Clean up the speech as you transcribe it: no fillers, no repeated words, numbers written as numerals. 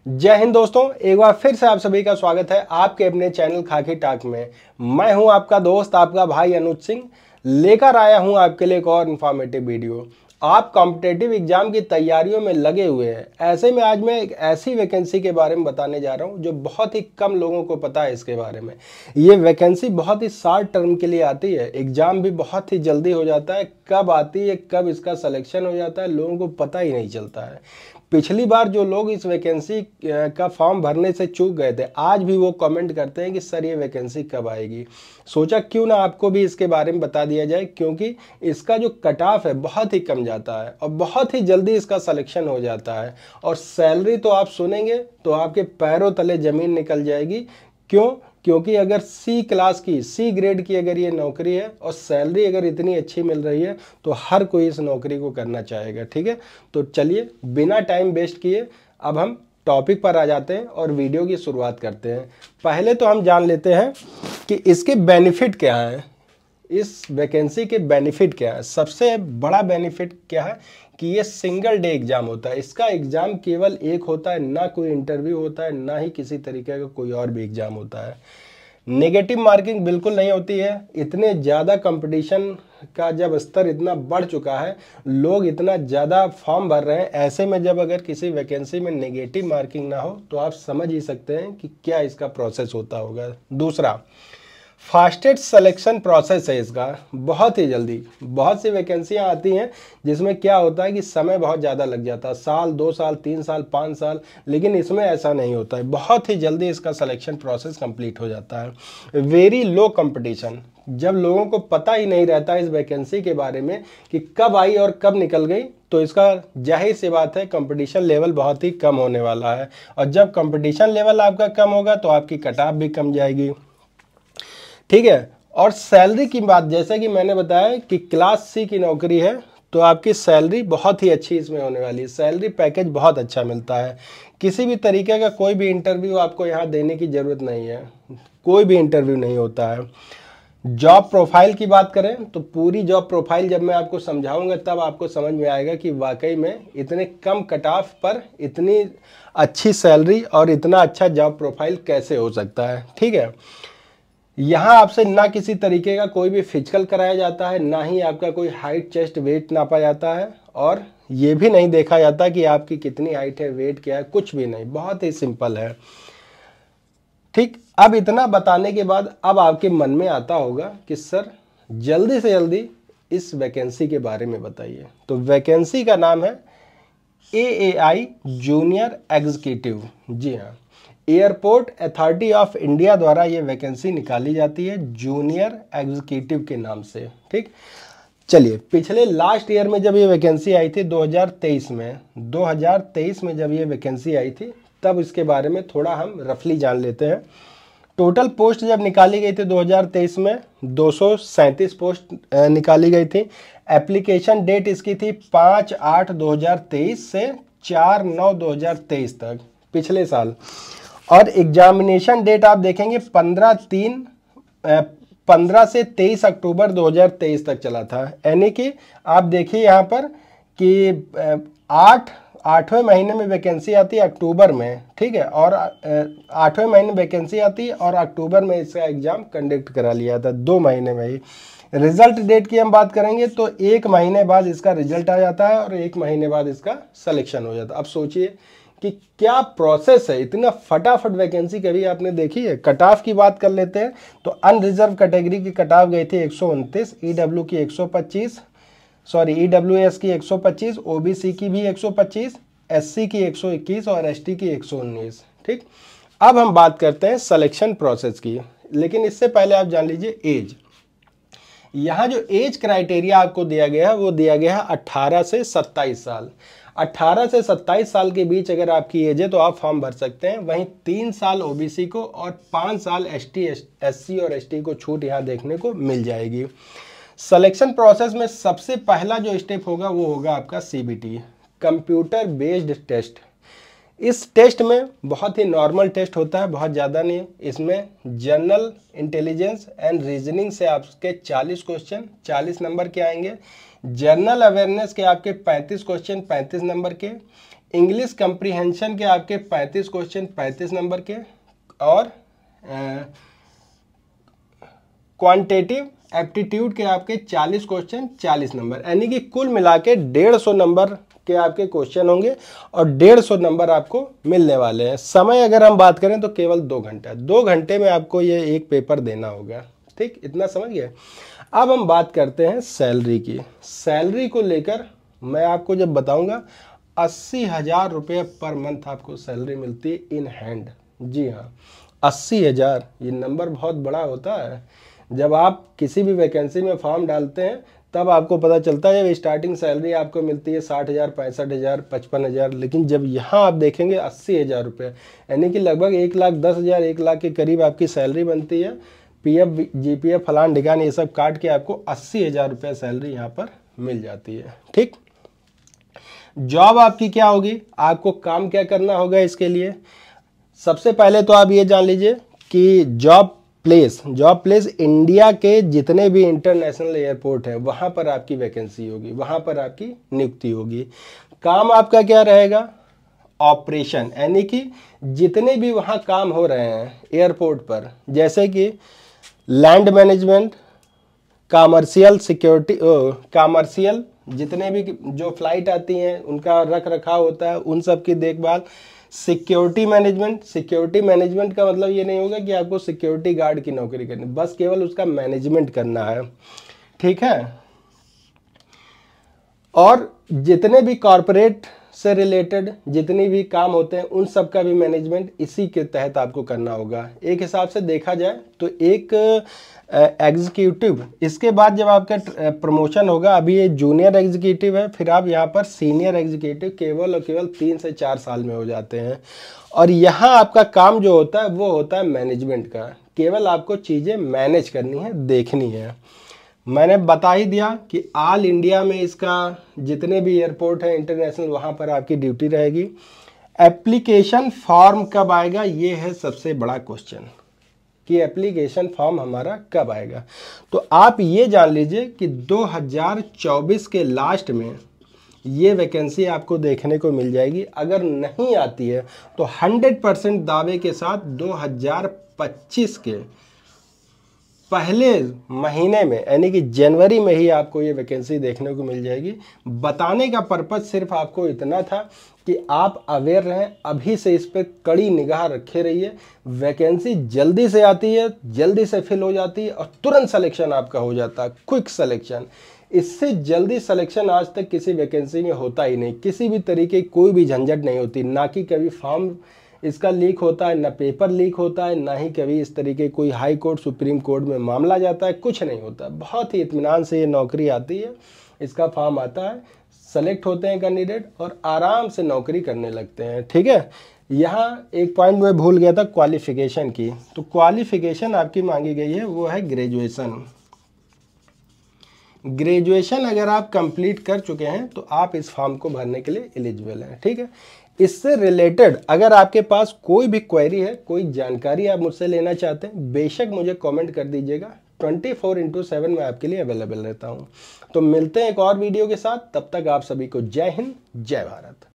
जय हिंद दोस्तों, एक बार फिर से आप सभी का स्वागत है आपके अपने चैनल खाकी टाक में। मैं हूं आपका दोस्त, आपका भाई अनुज सिंह, लेकर आया हूं आपके लिए एक और इन्फॉर्मेटिव वीडियो। आप कॉम्पिटेटिव एग्जाम की तैयारियों में लगे हुए हैं, ऐसे में आज मैं एक ऐसी वैकेंसी के बारे में बताने जा रहा हूं जो बहुत ही कम लोगों को पता है इसके बारे में। ये वैकेंसी बहुत ही शॉर्ट टर्म के लिए आती है, एग्जाम भी बहुत ही जल्दी हो जाता है। कब आती है, कब इसका सिलेक्शन हो जाता है, लोगों को पता ही नहीं चलता है। पिछली बार जो लोग इस वैकेंसी का फॉर्म भरने से चूक गए थे, आज भी वो कमेंट करते हैं कि सर ये वैकेंसी कब आएगी। सोचा क्यों ना आपको भी इसके बारे में बता दिया जाए, क्योंकि इसका जो कट ऑफ है बहुत ही कम जाता है और बहुत ही जल्दी इसका सिलेक्शन हो जाता है। और सैलरी तो आप सुनेंगे तो आपके पैरों तले जमीन निकल जाएगी। क्यों? क्योंकि अगर सी क्लास की, सी ग्रेड की अगर ये नौकरी है और सैलरी अगर इतनी अच्छी मिल रही है तो हर कोई इस नौकरी को करना चाहेगा। ठीक है, तो चलिए बिना टाइम वेस्ट किए अब हम टॉपिक पर आ जाते हैं और वीडियो की शुरुआत करते हैं। पहले तो हम जान लेते हैं कि इसके बेनिफिट क्या हैं, इस वैकेंसी के बेनिफिट क्या है। सबसे बड़ा बेनिफिट क्या है कि ये सिंगल डे एग्जाम होता है। इसका एग्जाम केवल एक होता है, ना कोई इंटरव्यू होता है, ना ही किसी तरीके का कोई और भी एग्जाम होता है। नेगेटिव मार्किंग बिल्कुल नहीं होती है। इतने ज़्यादा कंपटीशन का जब स्तर इतना बढ़ चुका है, लोग इतना ज़्यादा फॉर्म भर रहे हैं, ऐसे में जब अगर किसी वैकेंसी में नेगेटिव मार्किंग ना हो तो आप समझ ही सकते हैं कि क्या इसका प्रोसेस होता होगा। दूसरा, फास्टेस्ट सिलेक्शन प्रोसेस है इसका, बहुत ही जल्दी। बहुत सी वैकेंसियां आती हैं जिसमें क्या होता है कि समय बहुत ज़्यादा लग जाता है, साल, 2 साल, 3 साल, 5 साल, लेकिन इसमें ऐसा नहीं होता है। बहुत ही जल्दी इसका सिलेक्शन प्रोसेस कंप्लीट हो जाता है। वेरी लो कंपटीशन, जब लोगों को पता ही नहीं रहता इस वैकेंसी के बारे में कि कब आई और कब निकल गई, तो इसका जाहिर सी बात है कंपटीशन लेवल बहुत ही कम होने वाला है। और जब कंपटीशन लेवल आपका कम होगा तो आपकी कट ऑफ भी कम जाएगी। ठीक है, और सैलरी की बात, जैसा कि मैंने बताया कि क्लास सी की नौकरी है तो आपकी सैलरी बहुत ही अच्छी इसमें होने वाली है। सैलरी पैकेज बहुत अच्छा मिलता है। किसी भी तरीके का कोई भी इंटरव्यू आपको यहाँ देने की ज़रूरत नहीं है, कोई भी इंटरव्यू नहीं होता है। जॉब प्रोफाइल की बात करें तो पूरी जॉब प्रोफाइल जब मैं आपको समझाऊंगा तब आपको समझ में आएगा कि वाकई में इतने कम कट ऑफ पर इतनी अच्छी सैलरी और इतना अच्छा जॉब प्रोफाइल कैसे हो सकता है। ठीक है, यहाँ आपसे ना किसी तरीके का कोई भी फिजिकल कराया जाता है, ना ही आपका कोई हाइट, चेस्ट, वेट नापा जाता है, और ये भी नहीं देखा जाता कि आपकी कितनी हाइट है, वेट क्या है, कुछ भी नहीं। बहुत ही सिंपल है। ठीक, अब इतना बताने के बाद अब आपके मन में आता होगा कि सर जल्दी से जल्दी इस वैकेंसी के बारे में बताइए। तो वैकेंसी का नाम है AAI जूनियर एग्जीक्यूटिव। जी हाँ, एयरपोर्ट अथॉरिटी ऑफ इंडिया द्वारा ये वैकेंसी निकाली जाती है जूनियर एग्जीक्यूटिव के नाम से। ठीक, चलिए पिछले लास्ट ईयर में जब ये वैकेंसी आई थी 2023 में जब ये वैकेंसी आई थी तब इसके बारे में थोड़ा हम रफली जान लेते हैं। टोटल पोस्ट जब निकाली गई थी 2023 में 237 पोस्ट निकाली गई थी। एप्लीकेशन डेट इसकी थी 5/8/2023 से 4/9/2023 तक, पिछले साल। और एग्जामिनेशन डेट आप देखेंगे 15 से 23 अक्टूबर 2023 तक चला था। यानी कि आप देखिए यहाँ पर कि 8वें महीने में वैकेंसी आती है अक्टूबर में। ठीक है, और 8वें महीने वैकेंसी आती है और अक्टूबर में इसका एग्जाम कंडक्ट करा लिया था, 2 महीने में ही। रिजल्ट डेट की हम बात करेंगे तो 1 महीने बाद इसका रिजल्ट आ जाता है और 1 महीने बाद इसका सिलेक्शन हो जाता है। अब सोचिए कि क्या प्रोसेस है, इतना फटाफट वैकेंसी कभी आपने देखी है। कट ऑफ की बात कर लेते हैं तो अनरिजर्व कैटेगरी की कट ऑफ गई थी 129, ईडब्ल्यू की 125, ईडब्ल्यूएस की 125, ओबीसी की भी 125, एससी की 121 और एसटी की 119। ठीक, अब हम बात करते हैं सिलेक्शन प्रोसेस की, लेकिन इससे पहले आप जान लीजिए एज। यहाँ जो एज क्राइटेरिया आपको दिया गया है वो दिया गया है 18 से 27 साल। 18 से 27 साल के बीच अगर आपकी एज है तो आप फॉर्म भर सकते हैं। वहीं 3 साल ओबीसी को और 5 साल एसटी, एससी और एसटी को छूट यहाँ देखने को मिल जाएगी। सिलेक्शन प्रोसेस में सबसे पहला जो स्टेप होगा वो होगा आपका CBT, कंप्यूटर बेस्ड टेस्ट। इस टेस्ट में बहुत ही नॉर्मल टेस्ट होता है, बहुत ज़्यादा नहीं। इसमें जनरल इंटेलिजेंस एंड रीजनिंग से आपके 40 क्वेश्चन 40 नंबर के आएंगे। जनरल अवेयरनेस के आपके 35 क्वेश्चन 35 नंबर के। इंग्लिश कंप्रीहेंशन के आपके 35 क्वेश्चन 35 नंबर के, और क्वांटिटेटिव एप्टीट्यूड के आपके 40 क्वेश्चन 40 नंबर, यानी कि कुल मिला के 150 नंबर के आपके क्वेश्चन होंगे और 150 नंबर आपको मिलने वाले हैं। समय अगर हम बात करें तो केवल 2 घंटा, 2 घंटे में आपको ये एक पेपर देना होगा। ठीक, इतना समझ गए। अब हम बात करते हैं सैलरी की। सैलरी को लेकर मैं आपको जब बताऊंगा 80,000 रुपये पर मंथ आपको सैलरी मिलती है इन हैंड। जी हाँ, 80,000, ये नंबर बहुत बड़ा होता है। जब आप किसी भी वैकेंसी में फॉर्म डालते हैं तब आपको पता चलता है, जब स्टार्टिंग सैलरी आपको मिलती है 60,000, 65,000, 55,000, लेकिन जब यहाँ आप देखेंगे 80,000 रुपये, यानी कि लगभग 1,10,000, 1 लाख के करीब आपकी सैलरी बनती है। पीएफ, जीपीएफ, फलान ढिकान ये सब काट के आपको 80,000 रुपये सैलरी यहाँ पर मिल जाती है। ठीक, जॉब आपकी क्या होगी, आपको काम क्या करना होगा इसके लिए। सबसे पहले तो आप ये जान लीजिए कि जॉब प्लेस इंडिया के जितने भी इंटरनेशनल एयरपोर्ट है वहाँ पर आपकी वैकेंसी होगी, वहाँ पर आपकी नियुक्ति होगी। काम आपका क्या रहेगा, ऑपरेशन, यानी कि जितने भी वहाँ काम हो रहे हैं एयरपोर्ट पर, जैसे कि land management, commercial security, commercial जितने भी जो फ्लाइट आती हैं उनका रख रखाव होता है, उन सब की देखभाल। सिक्योरिटी मैनेजमेंट का मतलब ये नहीं होगा कि आपको सिक्योरिटी गार्ड की नौकरी करनी, बस केवल उसका मैनेजमेंट करना है। ठीक है, और जितने भी कॉरपोरेट से रिलेटेड जितने भी काम होते हैं उन सब का भी मैनेजमेंट इसी के तहत आपको करना होगा। एक हिसाब से देखा जाए तो एक एग्जीक्यूटिव, इसके बाद जब आपका प्रमोशन होगा, अभी ये जूनियर एग्जीक्यूटिव है, फिर आप यहाँ पर सीनियर एग्जीक्यूटिव केवल और केवल 3 से 4 साल में हो जाते हैं। और यहाँ आपका काम जो होता है वो होता है मैनेजमेंट का, केवल आपको चीज़ें मैनेज करनी है, देखनी है। मैंने बता ही दिया कि ऑल इंडिया में इसका जितने भी एयरपोर्ट है इंटरनेशनल, वहाँ पर आपकी ड्यूटी रहेगी। एप्लीकेशन फॉर्म कब आएगा, ये है सबसे बड़ा क्वेश्चन कि एप्लीकेशन फॉर्म हमारा कब आएगा। तो आप ये जान लीजिए कि 2024 के लास्ट में ये वैकेंसी आपको देखने को मिल जाएगी। अगर नहीं आती है तो 100% दावे के साथ 2025 के पहले महीने में, यानी कि जनवरी में ही आपको ये वैकेंसी देखने को मिल जाएगी। बताने का पर्पज सिर्फ आपको इतना था कि आप अवेयर रहें, अभी से इस पर कड़ी निगाह रखे रहिए। वैकेंसी जल्दी से आती है, जल्दी से फिल हो जाती है और तुरंत सिलेक्शन आपका हो जाता है, क्विक सिलेक्शन। इससे जल्दी सिलेक्शन आज तक किसी वैकेंसी में होता ही नहीं, किसी भी तरीके की कोई भी झंझट नहीं होती, ना कि कभी फॉर्म इसका लीक होता है, ना पेपर लीक होता है, ना ही कभी इस तरीके कोई हाई कोर्ट सुप्रीम कोर्ट में मामला जाता है, कुछ नहीं होता। बहुत ही इत्मीनान से ये नौकरी आती है, इसका फॉर्म आता है, सेलेक्ट होते हैं कैंडिडेट और आराम से नौकरी करने लगते हैं। ठीक है, यहाँ एक पॉइंट मैं भूल गया था क्वालिफिकेशन की। तो क्वालिफिकेशन आपकी मांगी गई है वो है ग्रेजुएशन। ग्रेजुएशन अगर आप कंप्लीट कर चुके हैं तो आप इस फॉर्म को भरने के लिए एलिजिबल हैं। ठीक है, इससे रिलेटेड अगर आपके पास कोई भी क्वेरी है, कोई जानकारी आप मुझसे लेना चाहते हैं, बेशक मुझे कमेंट कर दीजिएगा। 24/7 मैं आपके लिए अवेलेबल रहता हूं। तो मिलते हैं एक और वीडियो के साथ, तब तक आप सभी को जय हिंद, जय भारत।